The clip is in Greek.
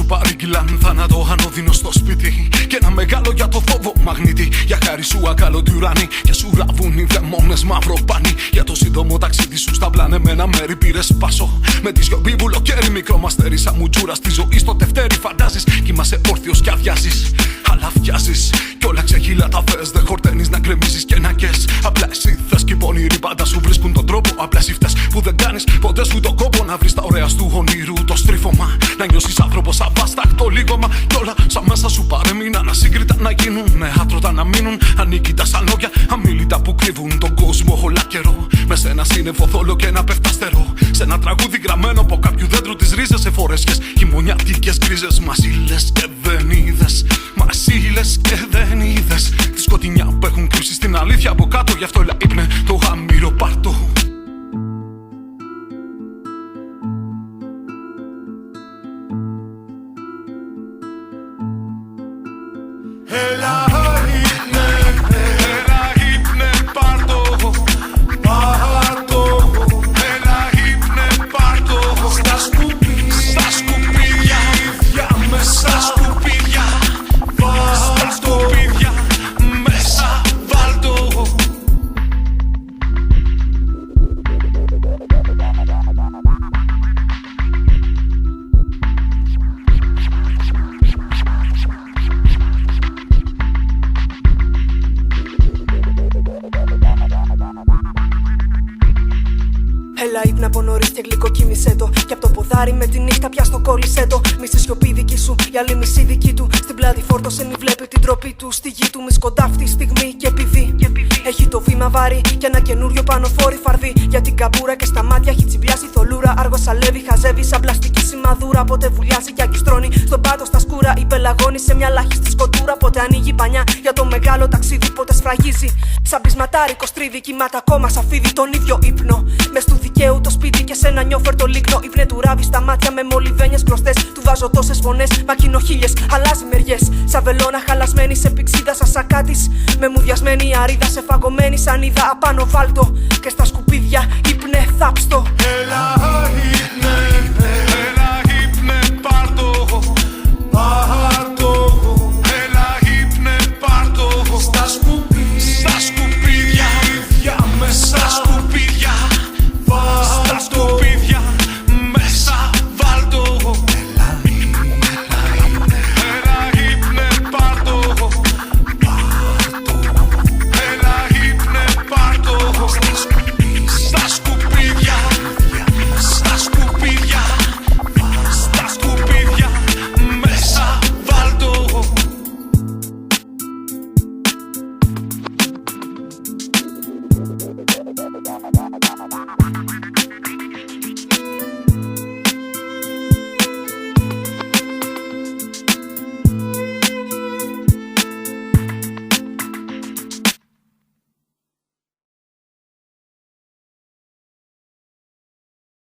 Παρήγγειλαν θάνατο ανώδυνο στο σπίτι και ένα μεγάλο για το φόβο μαγνήτη. Για χάρη σου ακάλωτη ουρανή και σου ραβούν οι δαιμόνες μαύρο πανί. Για το σύντομο ταξίδι σου στα πλανεμένα μέρη πήρες πάσο. Με τη σιωπή βουλοκαίρι μικρό μαστέρι σαν μουτζούρα στη ζωή στο τευτέρι φαντάζεις. Κοιμάσαι όρθιος και αδειάζεις, αλλά βιάζεις κι όλα ξεχύλα τα θες. Δεν χορταίνεις να γκρεμίζεις και να κες. Απλά εσύ θες κι οι πονηροί πάντα σου βρίσκουν τον τρόπο. Απλά εσύ φταίς που δεν κάνεις ποτέ σου τον κόπο να βρεις τα ωραία του ονείρου το στρίφωμα. Να νιώσεις άνθρωπος αβάστακτο λίγωμα. Κι όλα σαν μέσα σου παρέμειναν ασύγκριτα να γίνουν. Με άτρωτα να μείνουν ανίκητα σαν λόγια αμίλητα που κρύβουν τον κόσμο όλα καιρό. Με σε ένα σύννεφο θόλο και ένα πεφτάστερο. Σε ένα τραγούδι γραμμένο από κάποιου δέντρου τις ρίζες. Σε φορέσιες χειμωνιάτικες γκρίζες. Μας λες και δεν είδες. Μας λες και δεν είδες τη σκοτεινιά που έχουν κρύψει στην αλήθεια από κάτω. Γι' αυτό έλα ύπνε το γαμύρο πάρτο. Έλα ύπνε, έλα ύπνε πάρτο. Πάρτο, έλα ύπνε πάρτο. Στα σκουπίδια, στα σκουπίδια μέσα. Στα σκουπίδια, στα σκουπίδια μέσα βάλτο. Έλα ύπνα από νωρίς και γλυκοκοίμησέ το. Και απ' το ποδάρι με τη νύχτα πια στο κόλλησέ το. Μη στη σιωπή δική σου, η άλλη μισή δική του. Στην πλάτη φόρτωσε, μη βλέπει την τροπή του. Στη γη του μη σκοντάφτει στιγμή και επειδή έχει το βήμα βάρη και ένα καινούριο πανοφόρι φαρδί. Για την καμπούρα και στα μάτια έχει τσιμπιάσει θολούρα. Άργος αλεύει, χαζεύει σαν πλαστική σημαδούρα. Πότε βουλιάζει και αγκιστρώνει στον πάτο στα σκούρα. Ή πελαγώνει σε μια λάχιστη σκοτούρα. Πότε ανοίγει πανιά για το μεγάλο ταξίδι. Πότε σφραγίζει σαν πεισματάρικο στρίδι. Κοιμάται ακόμα σαν φίδι τον ίδιο ύπνο. Μες του δικαίου το σπίτι και σε ένα νιόφερτο λίκνο. Ήπνε του ράβει στα μάτια με μολυβένιες κλωστές. Του βάζω τόσες φωνές, μακινοχίλιες, αλλάζει μεριές. Σαν βελόνα χαλασμένη σε πηξίδα σαν σακάτης. Με μουδιασμένη αρίδα σε φαγωμένη σανίδα απάνω βάλτο. Και στα σκουπίδια ύπνε θάψτο. Έλα ύπνε.